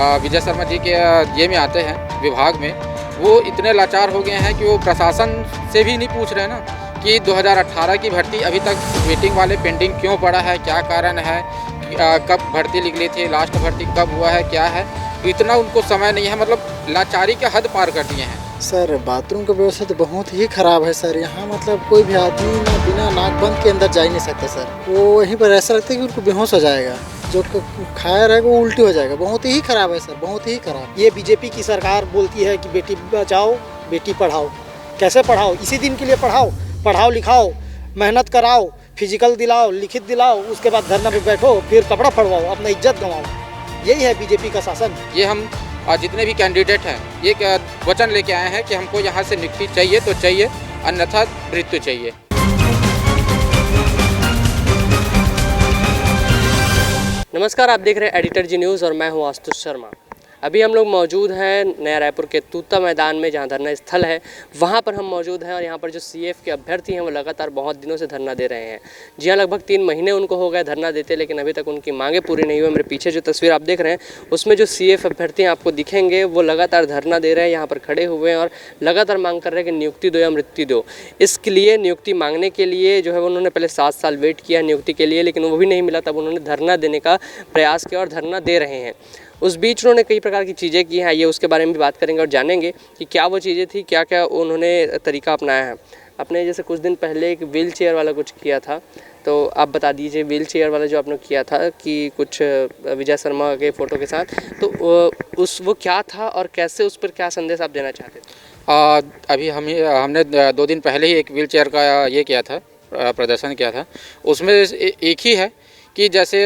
विजय शर्मा जी के ये में आते हैं विभाग में, वो इतने लाचार हो गए हैं कि वो प्रशासन से भी नहीं पूछ रहे ना कि 2018 की भर्ती अभी तक वेटिंग वाले पेंडिंग क्यों पड़ा है, क्या कारण है, कब भर्ती निकली थी, लास्ट भर्ती कब हुआ है, क्या है। इतना उनको समय नहीं है, मतलब लाचारी के हद पार कर दिए हैं। सर बाथरूम का व्यवस्था तो बहुत ही ख़राब है सर। यहाँ मतलब कोई भी आदमी ना बिना नाक बंद के अंदर जा ही नहीं सकता सर। वो वहीं पर ऐसा लगता है कि उनको बेहोश हो जाएगा, जो खाया रहेगा वो उल्टी हो जाएगा। बहुत ही ख़राब है सर, बहुत ही ख़राब। ये बीजेपी की सरकार बोलती है कि बेटी बचाओ बेटी पढ़ाओ। कैसे पढ़ाओ? इसी दिन के लिए पढ़ाओ, पढ़ाओ लिखाओ, मेहनत कराओ, फिजिकल दिलाओ, लिखित दिलाओ, उसके बाद धरना पे बैठो, फिर कपड़ा फड़वाओ, अपना इज्जत गंवाओ। यही है बीजेपी का शासन। ये हम जितने भी कैंडिडेट हैं ये वचन लेके आए हैं कि हमको यहाँ से नियुक्ति चाहिए तो चाहिए, अन्यथा मृत्यु चाहिए। नमस्कार, आप देख रहे हैं एडिटर जी न्यूज़ और मैं हूं आशुतोष शर्मा। अभी हम लोग मौजूद हैं नया रायपुर के तूता मैदान में, जहां धरना स्थल है वहां पर हम मौजूद हैं। और यहां पर जो सीएफ के अभ्यर्थी हैं वो लगातार बहुत दिनों से धरना दे रहे हैं। जी हाँ, लगभग 3 महीने उनको हो गए धरना देते, लेकिन अभी तक उनकी मांगें पूरी नहीं हुई। मेरे पीछे जो तस्वीर आप देख रहे हैं उसमें जो सीएफ अभ्यर्थी आपको दिखेंगे वो लगातार धरना दे रहे हैं, यहाँ पर खड़े हुए हैं और लगातार मांग कर रहे हैं कि नियुक्ति दो या मृत्यु दो। इसके लिए नियुक्ति मांगने के लिए जो है उन्होंने पहले 7 साल वेट किया नियुक्ति के लिए, लेकिन वो भी नहीं मिला। तब उन्होंने धरना देने का प्रयास किया और धरना दे रहे हैं। उस बीच उन्होंने कई प्रकार की चीज़ें की हैं, आइए उसके बारे में भी बात करेंगे और जानेंगे कि क्या वो चीज़ें थी, क्या क्या उन्होंने तरीका अपनाया है। अपने जैसे कुछ दिन पहले एक व्हील चेयर वाला कुछ किया था, तो आप बता दीजिए व्हील चेयर वाला जो आपने किया था कि कुछ विजय शर्मा के फ़ोटो के साथ, तो वो क्या था और कैसे उस पर क्या संदेश आप देना चाहते थे? अभी हमने 2 दिन पहले ही एक व्हील चेयर का ये किया था, प्रदर्शन किया था। उसमें एक ही है कि जैसे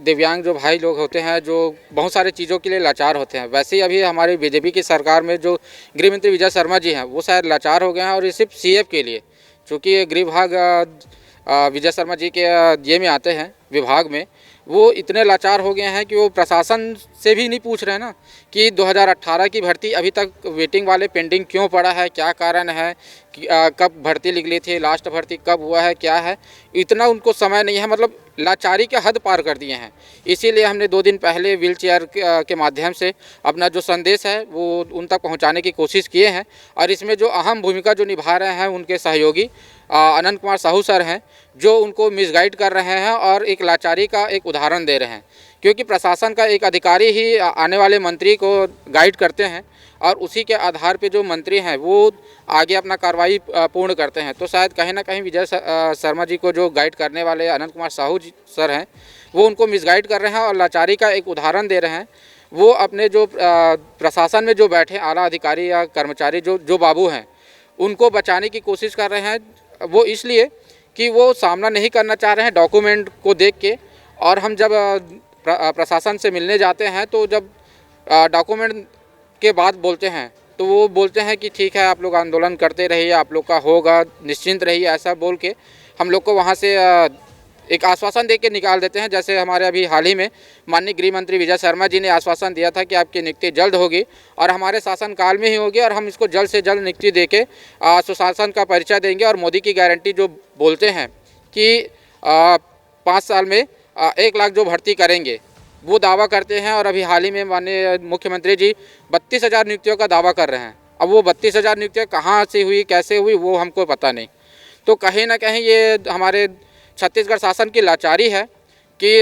दिव्यांग जो भाई लोग होते हैं जो बहुत सारे चीज़ों के लिए लाचार होते हैं, वैसे ही अभी हमारी बीजेपी की सरकार में जो गृह मंत्री विजय शर्मा जी हैं वो शायद लाचार हो गए हैं। और ये सिर्फ सीएफ के लिए, चूँकि गृह विभाग विजय शर्मा जी के ये में आते हैं विभाग में, वो इतने लाचार हो गए हैं कि वो प्रशासन से भी नहीं पूछ रहे हैं ना कि 2018 की भर्ती अभी तक वेटिंग वाले पेंडिंग क्यों पड़ा है, क्या कारण है, कब भर्ती निकली थी, लास्ट भर्ती कब हुआ है, क्या है। इतना उनको समय नहीं है, मतलब लाचारी के हद पार कर दिए हैं। इसीलिए हमने 2 दिन पहले व्हील चेयर के माध्यम से अपना जो संदेश है वो उन तक पहुंचाने की कोशिश किए हैं। और इसमें जो अहम भूमिका जो निभा रहे हैं उनके सहयोगी अनंत कुमार साहू सर हैं, जो उनको मिसगाइड कर रहे हैं और एक लाचारी का एक उदाहरण दे रहे हैं। क्योंकि प्रशासन का एक अधिकारी ही आने वाले मंत्री को गाइड करते हैं और उसी के आधार पे जो मंत्री हैं वो आगे अपना कार्रवाई पूर्ण करते हैं। तो शायद कहीं ना कहीं विजय शर्मा जी को जो गाइड करने वाले अनंत कुमार साहू जी सर हैं वो उनको मिसगाइड कर रहे हैं और लाचारी का एक उदाहरण दे रहे हैं। वो अपने जो प्रशासन में जो बैठे आला अधिकारी या कर्मचारी जो बाबू हैं उनको बचाने की कोशिश कर रहे हैं। वो इसलिए कि वो सामना नहीं करना चाह रहे हैं डॉक्यूमेंट को देख के। और हम जब प्रशासन से मिलने जाते हैं तो जब डॉक्यूमेंट के बाद बोलते हैं तो वो बोलते हैं कि ठीक है आप लोग आंदोलन करते रहिए, आप लोग का होगा, निश्चिंत रहिए, ऐसा बोल के हम लोग को वहाँ से एक आश्वासन दे के निकाल देते हैं। जैसे हमारे अभी हाल ही में माननीय गृह मंत्री विजय शर्मा जी ने आश्वासन दिया था कि आपकी नियुक्ति जल्द होगी और हमारे शासनकाल में ही होगी और हम इसको जल्द से जल्द नियुक्ति दे के सुशासन का परिचय देंगे। और मोदी की गारंटी जो बोलते हैं कि 5 साल में 1 लाख जो भर्ती करेंगे वो दावा करते हैं। और अभी हाल ही में माननीय मुख्यमंत्री जी 32,000 नियुक्तियों का दावा कर रहे हैं। अब वो 32,000 नियुक्तियाँ कहाँ से हुई, कैसे हुई, वो हमको पता नहीं। तो कहीं ना कहीं ये हमारे छत्तीसगढ़ शासन की लाचारी है कि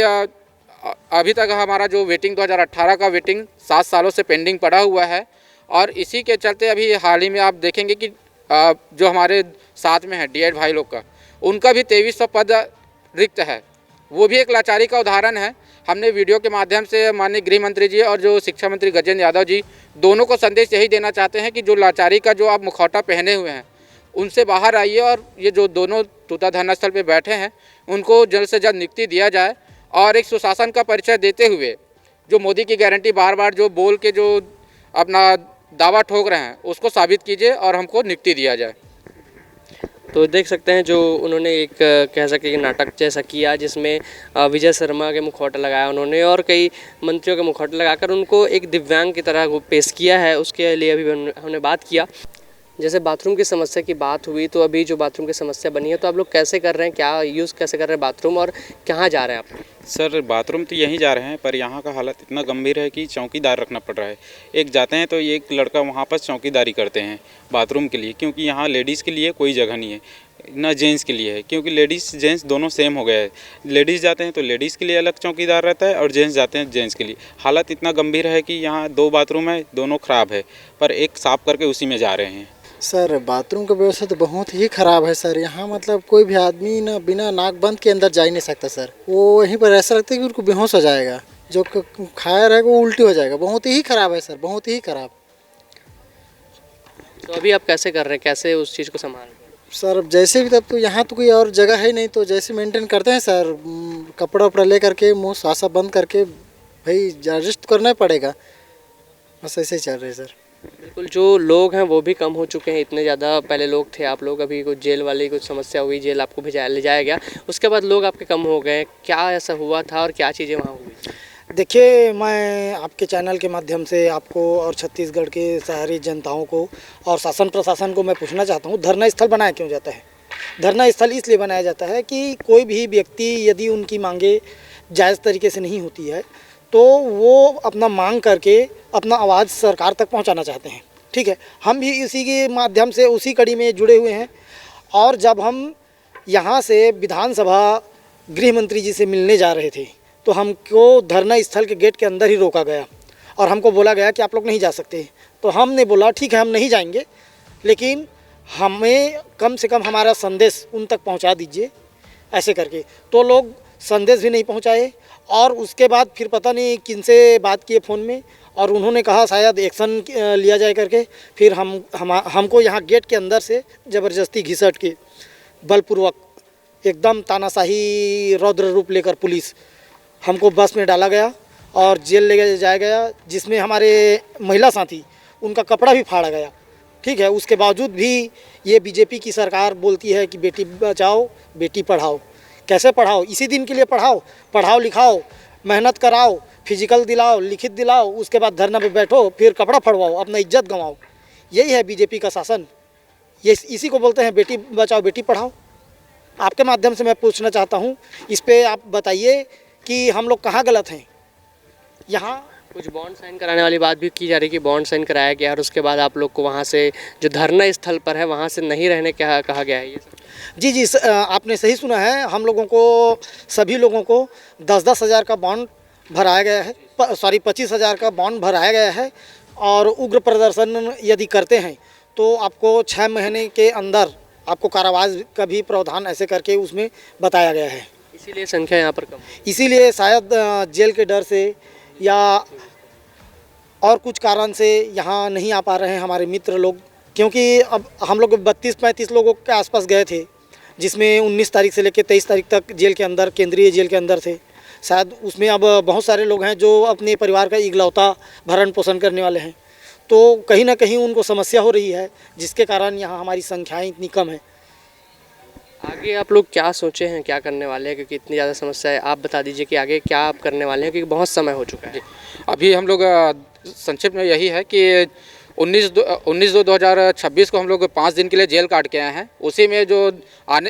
अभी तक हमारा जो वेटिंग 2018 का वेटिंग 7 सालों से पेंडिंग पड़ा हुआ है। और इसी के चलते अभी हाल ही में आप देखेंगे कि जो हमारे साथ में है डीएड भाई लोग का, उनका भी 2300 पद रिक्त है। वो भी एक लाचारी का उदाहरण है। हमने वीडियो के माध्यम से माननीय गृह मंत्री जी और जो शिक्षा मंत्री गजेंद्र यादव जी दोनों को संदेश यही देना चाहते हैं कि जो लाचारी का जो आप मुखौटा पहने हुए हैं उनसे बाहर आइए और ये जो दोनों तूता धरना स्थल पे बैठे हैं उनको जल्द से जल्द नियुक्ति दिया जाए। और एक सुशासन का परिचय देते हुए जो मोदी की गारंटी बार बार जो बोल के जो अपना दावा ठोक रहे हैं उसको साबित कीजिए और हमको नियुक्ति दिया जाए। तो देख सकते हैं जो उन्होंने एक कह सके कि नाटक जैसा किया जिसमें विजय शर्मा के मुखौटा लगाया उन्होंने और कई मंत्रियों के मुखौटा लगाकर उनको एक दिव्यांग की तरह पेश किया है। उसके लिए अभी हमने बात किया। जैसे बाथरूम की समस्या की बात हुई, तो अभी जो बाथरूम की समस्या बनी है, तो आप लोग कैसे कर रहे हैं, क्या यूज़ कैसे कर रहे हैं बाथरूम, और कहाँ जा रहे हैं आप? सर बाथरूम तो यहीं जा रहे हैं, पर यहाँ का हालत इतना गंभीर है कि चौकीदार रखना पड़ रहा है। एक जाते हैं तो एक लड़का वहाँ पर चौकीदारी करते हैं बाथरूम के लिए, क्योंकि यहाँ लेडीज़ के लिए कोई जगह नहीं है, ना जेंट्स के लिए है, क्योंकि लेडीज़ जेंट्स दोनों सेम हो गया है। लेडीज़ जाते हैं तो लेडीज़ के लिए अलग चौकीदार रहता है, और जेंट्स जाते हैं जेंट्स के लिए। हालत इतना गंभीर है कि यहाँ 2 बाथरूम है, दोनों ख़राब है, पर एक साफ़ करके उसी में जा रहे हैं। सर बाथरूम का व्यवस्था तो बहुत ही ख़राब है सर। यहाँ मतलब कोई भी आदमी ना बिना नाक बंद के अंदर जा ही नहीं सकता सर। वो वहीं पर ऐसा लगता है कि उनको बेहोश हो जाएगा, जो खाया रहेगा वो उल्टी हो जाएगा। बहुत ही ख़राब है सर, बहुत ही ख़राब। तो अभी आप कैसे कर रहे हैं, कैसे उस चीज़ को संभाल रहे हैं? सर अब जैसे भी, तब तो यहाँ तो कोई और जगह है नहीं, तो जैसे मेंटेन करते हैं सर, कपड़ा वपड़ा ले करके मुँह सासा बंद करके भाई एडजस्ट करना ही पड़ेगा। बस ऐसे ही चल रहे सर। बिल्कुल, जो लोग हैं वो भी कम हो चुके हैं, इतने ज़्यादा पहले लोग थे आप लोग, अभी कुछ जेल वाली कुछ समस्या हुई, जेल आपको ले जाया गया, उसके बाद लोग आपके कम हो गए, क्या ऐसा हुआ था और क्या चीज़ें वहाँ हुई? देखिए, मैं आपके चैनल के माध्यम से आपको और छत्तीसगढ़ के सारी जनताओं को और शासन प्रशासन को मैं पूछना चाहता हूँ, धरना स्थल बनाया क्यों जाता है? धरना स्थल इसलिए बनाया जाता है कि कोई भी व्यक्ति यदि उनकी मांगे जायज़ तरीके से नहीं होती है, तो वो अपना मांग करके अपना आवाज़ सरकार तक पहुंचाना चाहते हैं। ठीक है, हम भी इसी के माध्यम से उसी कड़ी में जुड़े हुए हैं। और जब हम यहाँ से विधानसभा गृह मंत्री जी से मिलने जा रहे थे, तो हमको धरना स्थल के गेट के अंदर ही रोका गया और हमको बोला गया कि आप लोग नहीं जा सकते। तो हमने बोला ठीक है, हम नहीं जाएंगे, लेकिन हमें कम से कम हमारा संदेश उन तक पहुंचा दीजिए, ऐसे करके। तो लोग संदेश भी नहीं पहुंचाए, और उसके बाद फिर पता नहीं किनसे बात किए फ़ोन में, और उन्होंने कहा शायद एक्शन लिया जाए करके। फिर हमको यहाँ गेट के अंदर से ज़बरदस्ती घिसट के बलपूर्वक एकदम तानाशाही रौद्र रूप लेकर पुलिस हमको बस में डाला गया और जेल ले जाया गया, जिसमें हमारे महिला साथी उनका कपड़ा भी फाड़ा गया। ठीक है, उसके बावजूद भी ये बीजेपी की सरकार बोलती है कि बेटी बचाओ बेटी पढ़ाओ। कैसे पढ़ाओ? इसी दिन के लिए पढ़ाओ, पढ़ाओ लिखाओ, मेहनत कराओ, फिजिकल दिलाओ, लिखित दिलाओ, उसके बाद धरना पे बैठो, फिर कपड़ा फड़वाओ, अपना इज्जत गंवाओ। यही है बीजेपी का शासन। ये इसी को बोलते हैं बेटी बचाओ बेटी पढ़ाओ। आपके माध्यम से मैं पूछना चाहता हूँ, इस पे आप बताइए कि हम लोग कहाँ गलत हैं। यहाँ कुछ बॉन्ड साइन कराने वाली बात भी की जा रही है कि बॉन्ड साइन कराया गया और उसके बाद आप लोग को वहाँ से जो धरना स्थल पर है वहाँ से नहीं रहने क्या कहा गया है? ये सब जी आपने सही सुना है। हम लोगों को, सभी लोगों को 10-10 हज़ार का बॉन्ड भराया गया है, 25 हज़ार का बॉन्ड भराया गया है। और उग्र प्रदर्शन यदि करते हैं तो आपको 6 महीने के अंदर आपको कारावास का भी प्रावधान ऐसे करके उसमें बताया गया है। इसीलिए संख्या यहाँ पर कम, इसीलिए शायद जेल के डर से या और कुछ कारण से यहाँ नहीं आ पा रहे हैं हमारे मित्र लोग। क्योंकि अब हम लोग 32-35 लोगों के आसपास गए थे, जिसमें 19 तारीख से लेकर 23 तारीख तक जेल के अंदर, केंद्रीय जेल के अंदर थे। शायद उसमें अब बहुत सारे लोग हैं जो अपने परिवार का इकलौता भरण पोषण करने वाले हैं, तो कहीं ना कहीं उनको समस्या हो रही है, जिसके कारण यहाँ हमारी संख्याएँ इतनी कम है। आगे आप लोग क्या सोचे हैं, क्या करने वाले हैं? क्योंकि इतनी ज़्यादा समस्या है, आप बता दीजिए कि आगे क्या आप करने वाले हैं, क्योंकि बहुत समय हो चुका है। अभी हम लोग संक्षिप्त में यही है कि 19/2/2026 को हम लोग 5 दिन के लिए जेल काट के आए हैं। उसी में जो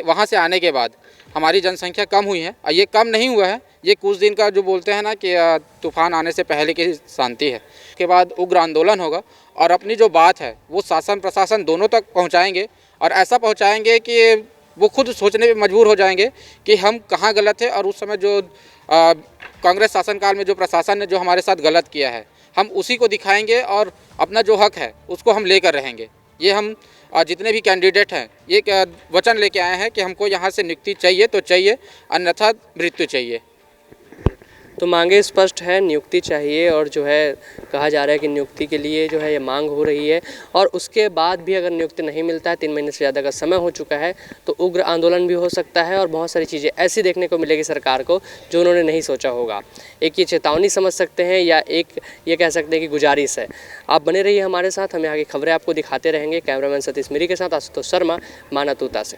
वहाँ से आने के बाद हमारी जनसंख्या कम हुई है, और ये कम नहीं हुआ है, ये कुछ दिन का जो बोलते हैं ना कि तूफान आने से पहले की शांति है। उसके बाद उग्र आंदोलन होगा और अपनी जो बात है वो शासन प्रशासन दोनों तक पहुँचाएँगे, और ऐसा पहुँचाएँगे कि वो खुद सोचने पे मजबूर हो जाएंगे कि हम कहाँ गलत है। और उस समय जो कांग्रेस शासनकाल में जो प्रशासन ने जो हमारे साथ गलत किया है, हम उसी को दिखाएंगे और अपना जो हक है उसको हम लेकर रहेंगे। ये हम जितने भी कैंडिडेट हैं ये वचन लेके आए हैं कि हमको यहाँ से नियुक्ति चाहिए तो चाहिए, अन्यथा मृत्यु चाहिए। तो मांगे स्पष्ट है, नियुक्ति चाहिए, और जो है कहा जा रहा है कि नियुक्ति के लिए जो है ये मांग हो रही है। और उसके बाद भी अगर नियुक्ति नहीं मिलता है, 3 महीने से ज़्यादा का समय हो चुका है, तो उग्र आंदोलन भी हो सकता है और बहुत सारी चीज़ें ऐसी देखने को मिलेगी सरकार को जो उन्होंने नहीं सोचा होगा। एक ये चेतावनी समझ सकते हैं या एक ये कह सकते हैं कि गुजारिश है। आप बने रहिए हमारे साथ, हम यहाँ की खबरें आपको दिखाते रहेंगे। कैमरामैन सतीश मिरी के साथ आशुतोष शर्मा, माना तूता से।